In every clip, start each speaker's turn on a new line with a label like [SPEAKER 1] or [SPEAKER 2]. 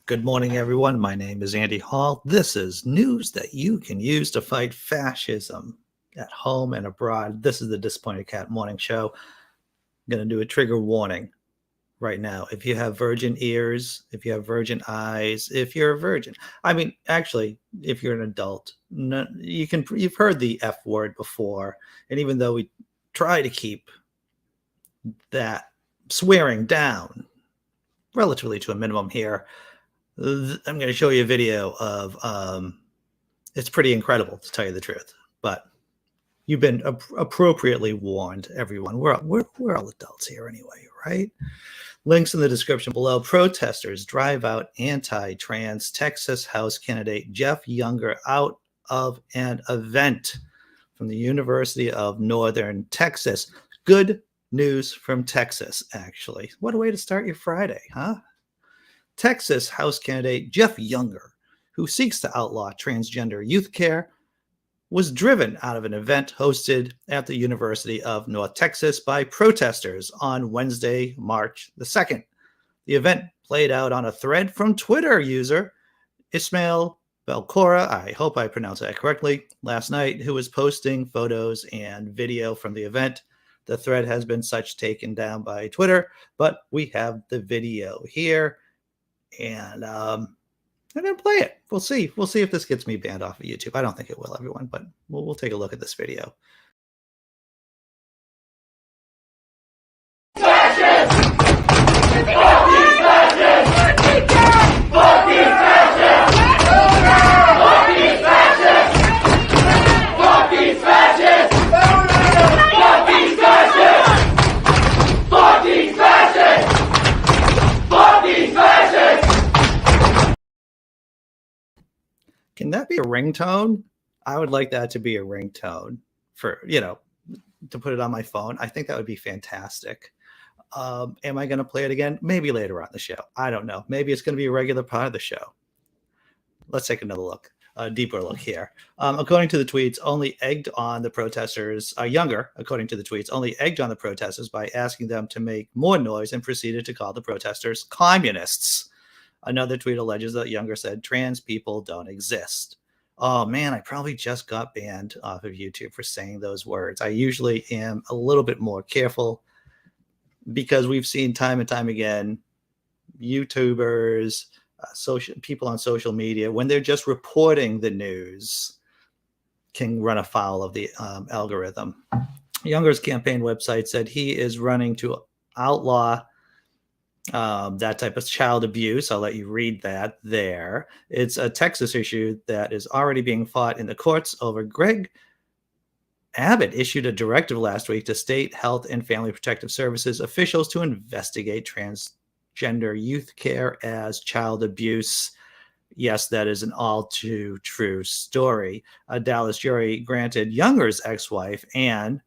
[SPEAKER 1] Good morning, everyone. My name is Andy Hall. This is news that you can use to fight fascism at home and abroad. This is the Disappointed Cat Morning Show. I'm going to do a trigger warning right now. If you have virgin ears, if you have virgin eyes, if you're a virgin, actually, if you're an adult, you've heard the F word before. And even though we try to keep that swearing down relatively to a minimum here, I'm going to show you a video of it's pretty incredible, to tell you the truth, but you've been appropriately warned, everyone. We're all adults here anyway, right? Links in the description below. Protesters drive out anti-trans Texas House candidate Jeff Younger out of an event from the University of Northern Texas. Good news from Texas, actually. What a way to start your Friday, huh? Texas House candidate Jeff Younger, who seeks to outlaw transgender youth care, was driven out of an event hosted at the University of North Texas by protesters on Wednesday, March the 2nd. The event played out on a thread from Twitter user Ismail Belcora, I hope I pronounced that correctly, last night, who was posting photos and video from the event. The thread has been taken down by Twitter, but we have the video here. And I'm going to play it. We'll see. We'll see if this gets me banned off of YouTube. I don't think it will, everyone, but we'll take a look at this video. Can that be a ringtone? I would like that to be a ringtone for, to put it on my phone. I think that would be fantastic. Am I going to play it again? Maybe later on the show. I don't know. Maybe it's going to be a regular part of the show. Let's take another look, a deeper look here. According to the tweets, only egged on the protesters, Younger, according to the tweets, only egged on the protesters by asking them to make more noise and proceeded to call the protesters communists. Another tweet alleges that Younger said trans people don't exist. Oh man, I probably just got banned off of YouTube for saying those words. I usually am a little bit more careful because we've seen time and time again, YouTubers, people on social media, when they're just reporting the news, can run afoul of the algorithm. Younger's campaign website said he is running to outlaw that type of child abuse. I'll let you read that there. It's a Texas issue that is already being fought in the courts over. Greg Abbott issued a directive last week to state health and family protective services officials to investigate transgender youth care as child abuse. Yes, that is an all too true story. A Dallas jury granted Younger's ex-wife, Ann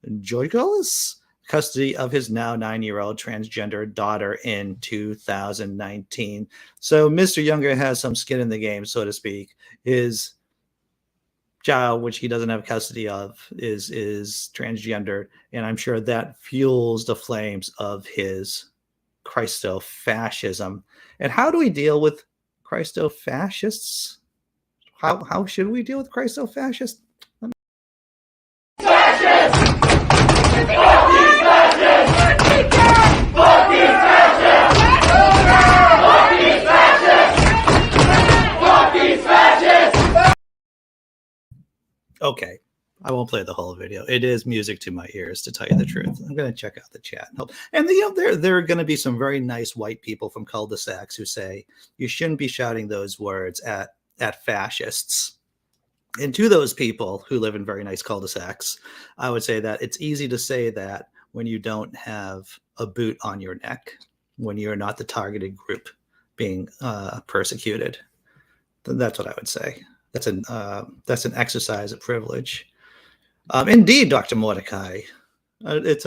[SPEAKER 1] Joygolis, custody of his now 9-year-old transgender daughter in 2019. So Mr. Younger has some skin in the game, so to speak. His child, which he doesn't have custody of, is transgender, and I'm sure that fuels the flames of his Christo-fascism. And how do we deal with Christo-fascists? How should we deal with Christo-fascists? Okay, I won't play the whole video. It is music to my ears, to tell you the truth. I'm going to check out the chat. And there are going to be some very nice white people from cul-de-sacs who say you shouldn't be shouting those words at fascists. And to those people who live in very nice cul-de-sacs, I would say that it's easy to say that when you don't have a boot on your neck, when you're not the targeted group being persecuted. That's what I would say. That's an exercise of privilege. Indeed, Dr. Mordecai. It's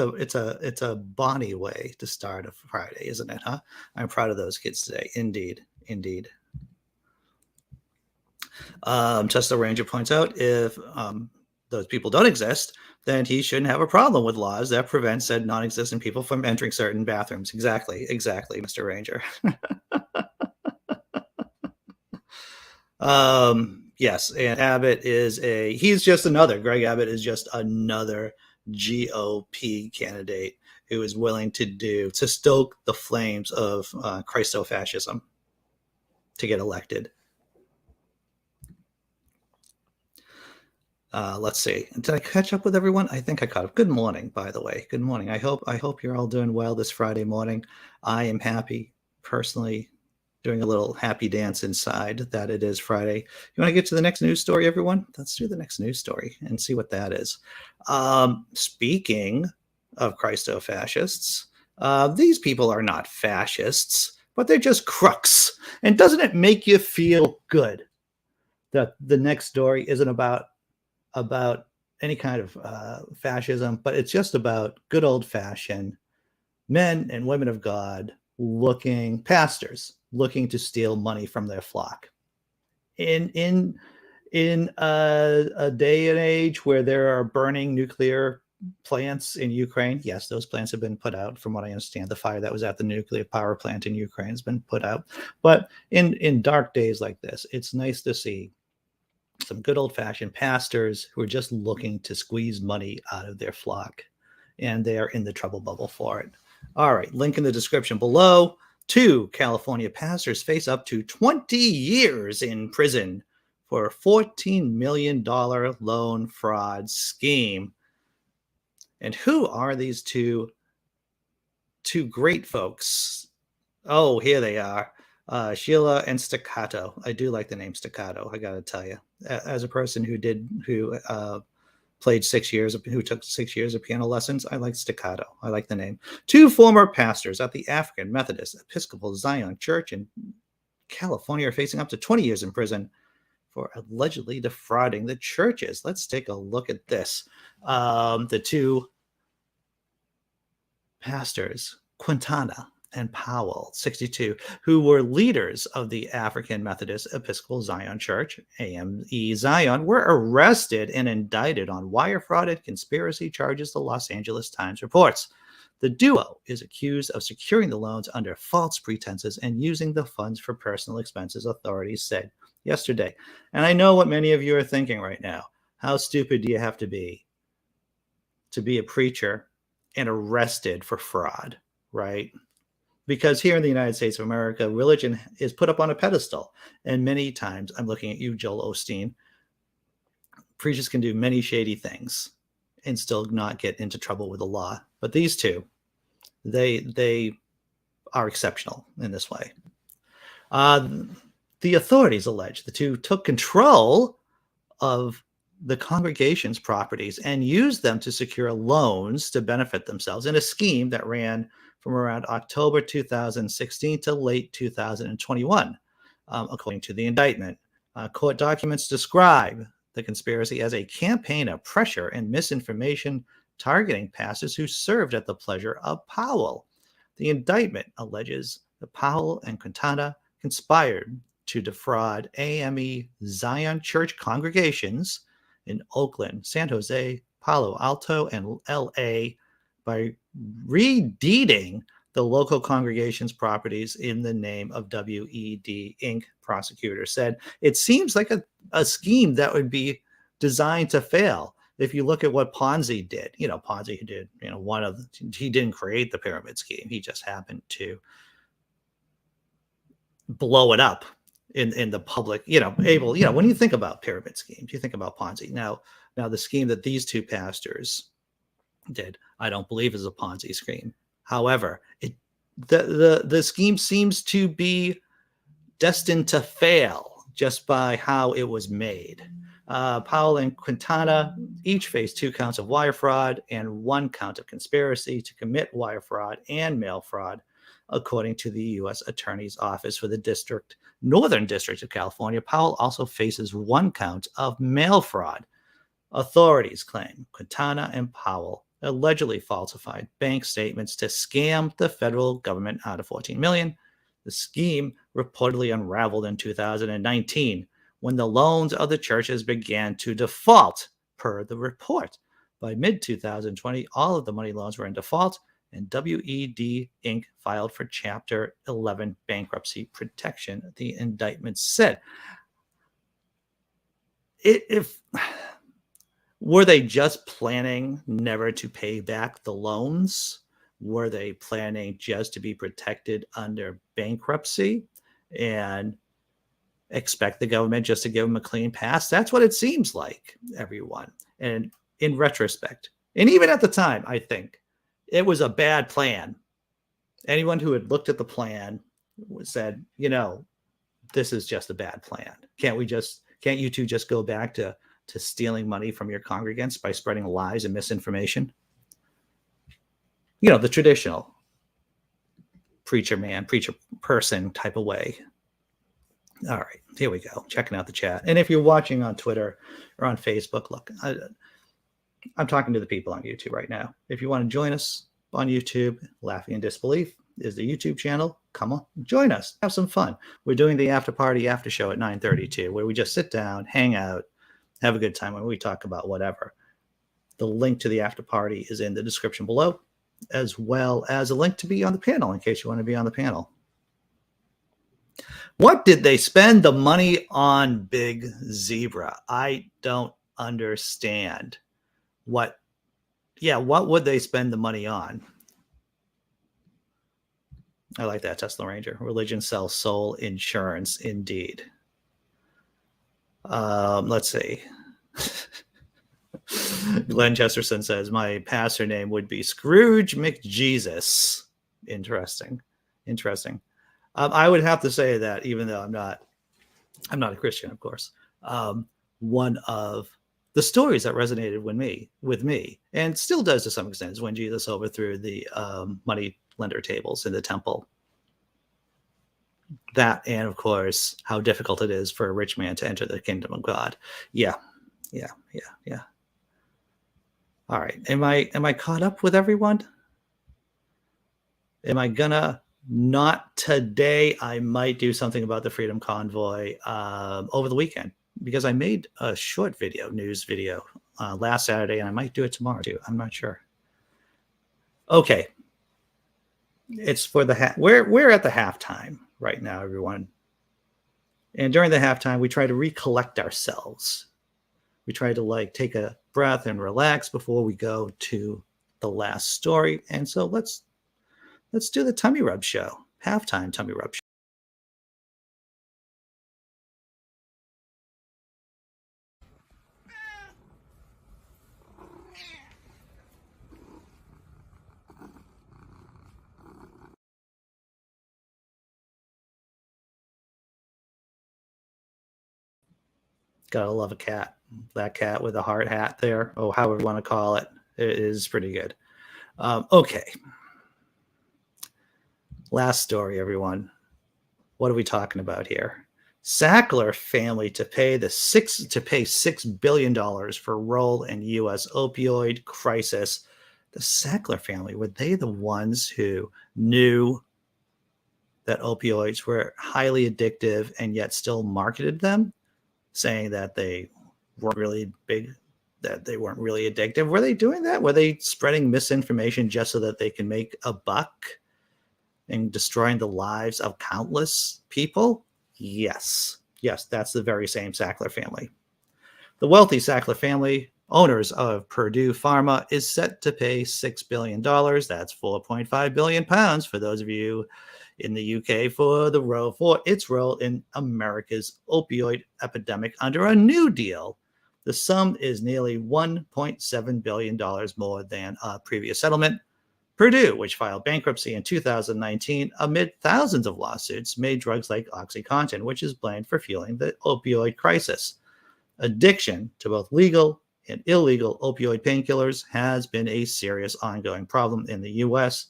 [SPEAKER 1] a bonny way to start a Friday, isn't it? Huh? I'm proud of those kids today. Indeed. Tesla Ranger points out if those people don't exist, then he shouldn't have a problem with laws that prevent said non-existent people from entering certain bathrooms. Exactly, Mr. Ranger. Yes, and Abbott he's just another, Greg Abbott is just another GOP candidate who is willing to stoke the flames of Christo-fascism to get elected. Let's see. Did I catch up with everyone? I think I caught up. Good morning, by the way. Good morning. I hope you're all doing well this Friday morning. I am happy, personally, doing a little happy dance inside that it is Friday. You want to get to the next news story, everyone? Let's do the next news story and see what that is. Speaking of Christo-fascists, these people are not fascists, but they're just crooks. And doesn't it make you feel good that the next story isn't about any kind of fascism, but it's just about good old-fashioned men and women of God pastors looking to steal money from their flock. In a day and age where there are burning nuclear plants in Ukraine, yes, those plants have been put out. From what I understand, the fire that was at the nuclear power plant in Ukraine has been put out. But in dark days like this, it's nice to see some good old-fashioned pastors who are just looking to squeeze money out of their flock, and they are in the trouble bubble for it. All right, link in the description below. 2 California pastors face up to 20 years in prison for a $14 million loan fraud scheme. And who are these two great folks? Oh, here they are. Sheila and Staccato. I do like the name Staccato, I got to tell you. As a person who took 6 years of piano lessons, I like Staccato. I like the name. 2 former pastors at the African Methodist Episcopal Zion Church in California are facing up to 20 years in prison for allegedly defrauding the churches. Let's take a look at this. The 2 pastors, Quintana and Powell, 62, who were leaders of the African Methodist Episcopal Zion Church, AME Zion, were arrested and indicted on wire fraud and conspiracy charges, the Los Angeles Times reports. The duo is accused of securing the loans under false pretenses and using the funds for personal expenses, authorities said yesterday. And I know what many of you are thinking right now. How stupid do you have to be a preacher and arrested for fraud, right? Because here in the United States of America, religion is put up on a pedestal. And many times, I'm looking at you, Joel Osteen, preachers can do many shady things and still not get into trouble with the law. But these 2, they are exceptional in this way. The authorities allege the 2 took control of the congregation's properties and used them to secure loans to benefit themselves in a scheme that ran from around October 2016 to late 2021, according to the indictment. Court documents describe the conspiracy as a campaign of pressure and misinformation targeting pastors who served at the pleasure of Powell. The indictment alleges that Powell and Quintana conspired to defraud AME Zion Church congregations in Oakland, San Jose, Palo Alto, and LA by redeeding the local congregation's properties in the name of WED Inc., prosecutor said. It seems like a scheme that would be designed to fail. If you look at what Ponzi did, Ponzi did, he didn't create the pyramid scheme. He just happened to blow it up in the public, when you think about pyramid schemes, you think about Ponzi. Now the scheme that these 2 pastors did, I don't believe is a Ponzi scheme. However, the scheme seems to be destined to fail just by how it was made. Powell and Quintana each face 2 counts of wire fraud and 1 count of conspiracy to commit wire fraud and mail fraud, according to the U.S. Attorney's Office for the Northern District of California. Powell also faces 1 count of mail fraud. Authorities claim Quintana and Powell allegedly falsified bank statements to scam the federal government out of $14 million. The scheme reportedly unraveled in 2019 when the loans of the churches began to default, per the report. By mid-2020, all of the money loans were in default, and WED Inc. filed for Chapter 11 bankruptcy protection, the indictment said. if were they just planning never to pay back the loans? Were they planning just to be protected under bankruptcy and expect the government just to give them a clean pass? That's what it seems like, everyone. And in retrospect, and even at the time, I think it was a bad plan. Anyone who had looked at the plan said, this is just a bad plan. Can't you two just go back to stealing money from your congregants by spreading lies and misinformation? The traditional preacher person type of way. All right, here we go. Checking out the chat. And if you're watching on Twitter or on Facebook, look, I'm talking to the people on YouTube right now. If you want to join us on YouTube, Laughing in Disbelief is the YouTube channel. Come on, join us. Have some fun. We're doing the after party after show at 9:32, where we just sit down, hang out, have a good time when we talk about whatever. The link to the after party is in the description below, as well as a link to be on the panel in case you want to be on the panel. What did they spend the money on, Big Zebra? I don't understand. What would they spend the money on? I like that, Tesla Ranger. Religion sells soul insurance, indeed. Let's see. Glenn Chesterton says, my pastor name would be Scrooge McJesus. Interesting. I would have to say that, even though I'm not a Christian, of course, one of the stories that resonated with me, and still does to some extent, is when Jesus overthrew the money lender tables in the temple. That, and of course, how difficult it is for a rich man to enter the kingdom of God. Yeah. All right. Am I caught up with everyone? Am I gonna? Not today. I might do something about the Freedom Convoy over the weekend, because I made a short news video last Saturday, and I might do it tomorrow too. I'm not sure. Okay. It's for the we're at the halftime right now, everyone. And during the halftime, we try to recollect ourselves. We try to take a breath and relax before we go to the last story. And so let's do the tummy rub show. Halftime tummy rub show. Gotta love a cat. That cat with a hard hat there, however you want to call it, it is pretty good. Okay. Last story, everyone. What are we talking about here? Sackler family to pay $6 billion for role in U.S. opioid crisis. The Sackler family, were they the ones who knew that opioids were highly addictive and yet still marketed them, saying that they weren't really addictive? Were they doing that? Were they spreading misinformation just so that they can make a buck and destroying the lives of countless people? Yes, that's the very same Sackler family. The wealthy Sackler family, owners of Purdue Pharma, is set to pay $6 billion. That's 4.5 billion pounds for those of you in the UK for its role in America's opioid epidemic under a new deal. The sum is nearly $1.7 billion more than a previous settlement. Purdue, which filed bankruptcy in 2019 amid thousands of lawsuits, made drugs like OxyContin, which is blamed for fueling the opioid crisis. Addiction to both legal and illegal opioid painkillers has been a serious ongoing problem in the U.S.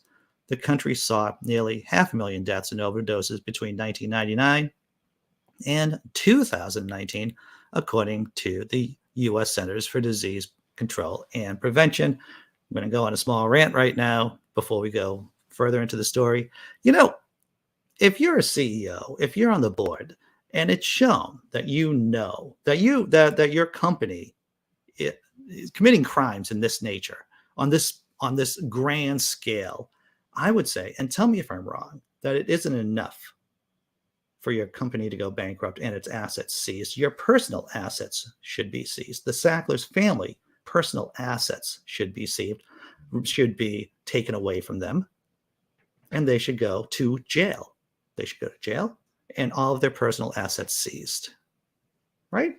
[SPEAKER 1] The country saw nearly 500,000 deaths and overdoses between 1999 and 2019, according to the U.S. Centers for Disease Control and Prevention. I'm going to go on a small rant right now before we go further into the story. If you're a CEO, if you're on the board, and it's shown that that your company is committing crimes in this nature, on this grand scale, I would say, and tell me if I'm wrong, that it isn't enough for your company to go bankrupt and its assets seized. Your personal assets should be seized. The Sackler's family personal assets should be seized, should be taken away from them, and they should go to jail. They should go to jail and all of their personal assets seized. Right?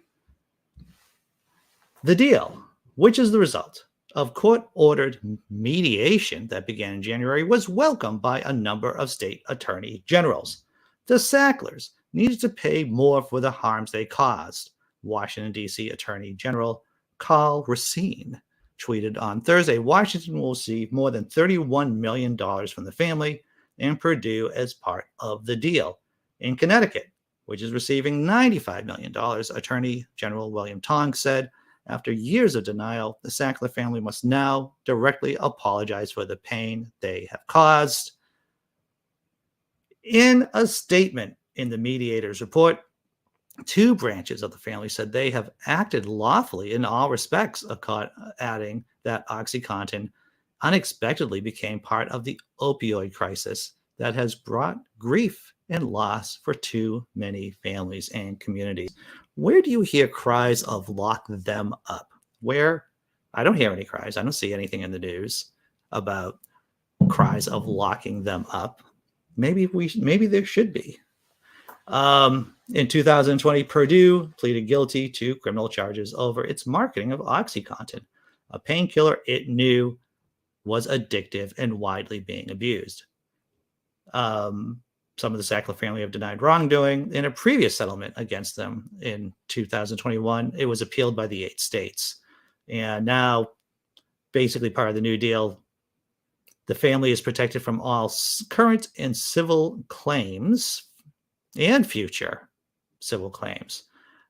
[SPEAKER 1] The deal, which is the result of court-ordered mediation that began in January, was welcomed by a number of state attorney generals. The Sacklers needed to pay more for the harms they caused. Washington, D.C. Attorney General Karl Racine tweeted on Thursday, Washington will receive more than $31 million from the family and Purdue as part of the deal. In Connecticut, which is receiving $95 million, Attorney General William Tong said, after years of denial, the Sackler family must now directly apologize for the pain they have caused. In a statement in the mediator's report, two branches of the family said they have acted lawfully in all respects, adding that OxyContin unexpectedly became part of the opioid crisis that has brought grief and loss for too many families and communities. Where do you hear cries of lock them up? Where? I don't hear any cries. I don't see anything in the news about cries of locking them up. Maybe there should be. In 2020, Purdue pleaded guilty to criminal charges over its marketing of OxyContin, a painkiller it knew was addictive and widely being abused. Some of the Sackler family have denied wrongdoing. In a previous settlement against them in 2021, it was appealed by the 8 states. And now, basically part of the New Deal, the family is protected from all current and civil claims and future civil claims,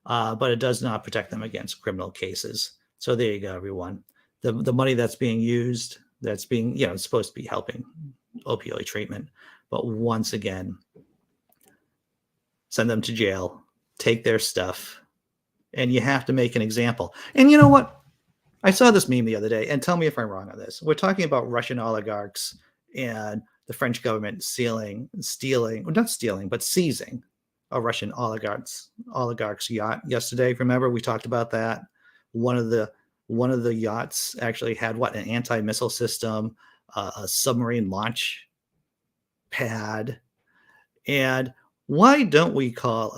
[SPEAKER 1] but it does not protect them against criminal cases. So there you go, everyone. The money that's being used, that's being, it's supposed to be helping opioid treatment. But once again, send them to jail, take their stuff, and you have to make an example. And you know what? I saw this meme the other day, and tell me if I'm wrong on this. We're talking about Russian oligarchs and the French government seizing a Russian oligarch's yacht yesterday. Remember, we talked about that. One of the yachts actually had an anti-missile system, a submarine launch pad. And why don't we call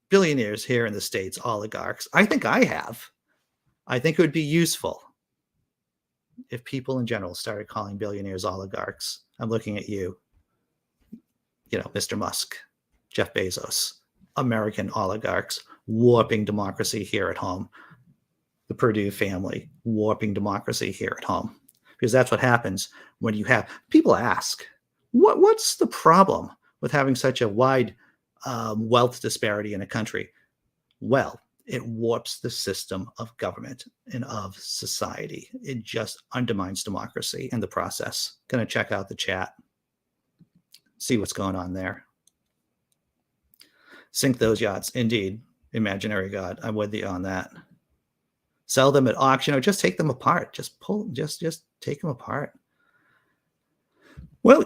[SPEAKER 1] billionaires here in the States oligarchs? I think it would be useful if people in general started calling billionaires oligarchs. I'm looking at you, Mr. Musk, Jeff Bezos, American oligarchs, warping democracy here at home. The Purdue family, warping democracy here at home. Because that's what happens when you have people ask, what's the problem with having such a wide wealth disparity in a country? Well, it warps the system of government and of society. It just undermines democracy in the process. Going to check out the chat, see what's going on there. Sink those yachts, indeed. Imaginary God, I'm with you on that. Sell them at auction or just take them apart. Just take them apart. Well,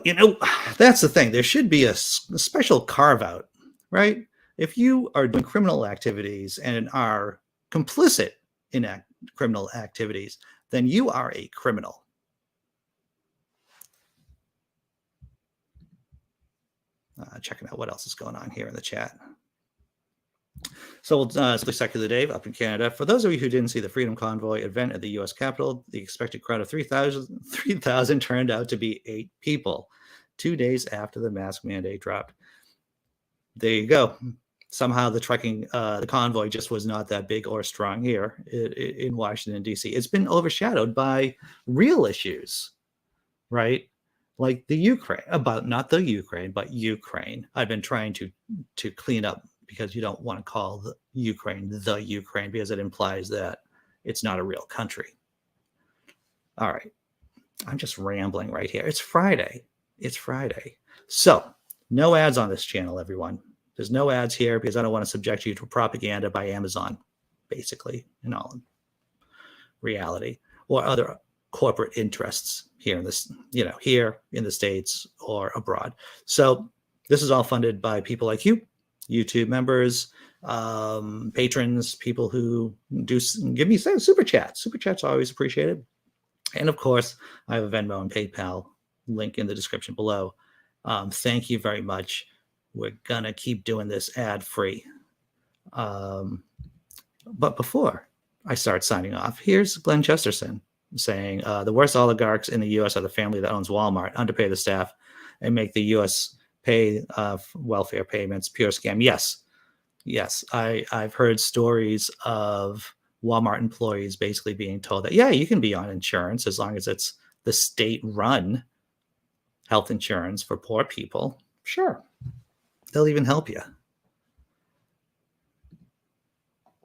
[SPEAKER 1] that's the thing. There should be a special carve out, right? If you are doing criminal activities and are complicit in criminal activities, then you are a criminal. Checking out what else is going on here in the chat. So we'll Secular Dave up in Canada. For those of you who didn't see the Freedom Convoy event at the U.S. Capitol, the expected crowd of 3,000 turned out to be 8 people 2 days after the mask mandate dropped. There you go. Somehow the convoy just was not that big or strong here in Washington, D.C. It's been overshadowed by real issues, right? Like the Ukraine, not the Ukraine, but Ukraine. I've been trying to clean up, because you don't want to call the Ukraine because it implies that it's not a real country. All right. I'm just rambling right here. It's Friday. So no ads on this channel, everyone. There's no ads here because I don't want to subject you to propaganda by Amazon, basically, in all reality, or other corporate interests here in this, here in the States or abroad. So this is all funded by people like you YouTube members, patrons, people who do give me super chats. Super chats are always appreciated. And of course, I have a Venmo and PayPal link in the description below. Thank you very much. We're going to keep doing this ad-free. But before I start signing off, here's Glenn Chesterton saying, the worst oligarchs in the U.S. are the family that owns Walmart, underpay the staff, and make the U.S. pay welfare payments. Pure scam. Yes. I've heard stories of Walmart employees basically being told that, yeah, you can be on insurance as long as it's the state-run health insurance for poor people. Sure. They'll even help you.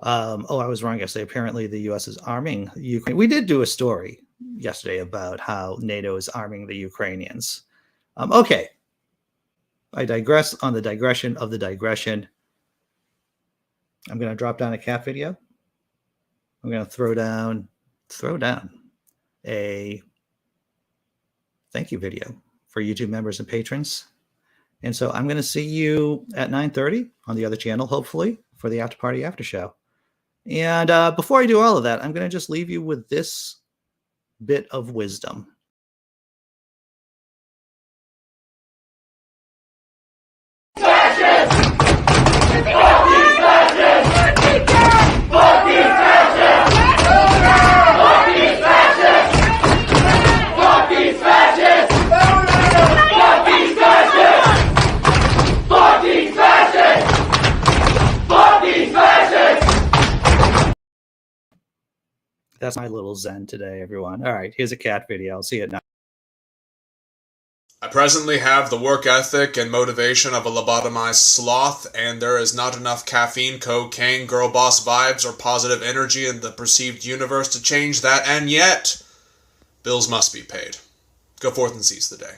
[SPEAKER 1] I was wrong yesterday. Apparently, the U.S. is arming Ukraine. We did do a story yesterday about how NATO is arming the Ukrainians. Okay. I digress on the digression of the digression. I'm going to drop down a cat video. I'm going to throw down a thank you video for YouTube members and patrons. And so I'm going to see you at 9:30 on the other channel, hopefully, for the after party after show. And before I do all of that, I'm going to just leave you with this bit of wisdom. That's my little zen today, everyone. All right, here's a cat video. I'll see it now.
[SPEAKER 2] I presently have the work ethic and motivation of a lobotomized sloth, and there is not enough caffeine, cocaine, girl boss vibes, or positive energy in the perceived universe to change that, and yet, bills must be paid. Go forth and seize the day.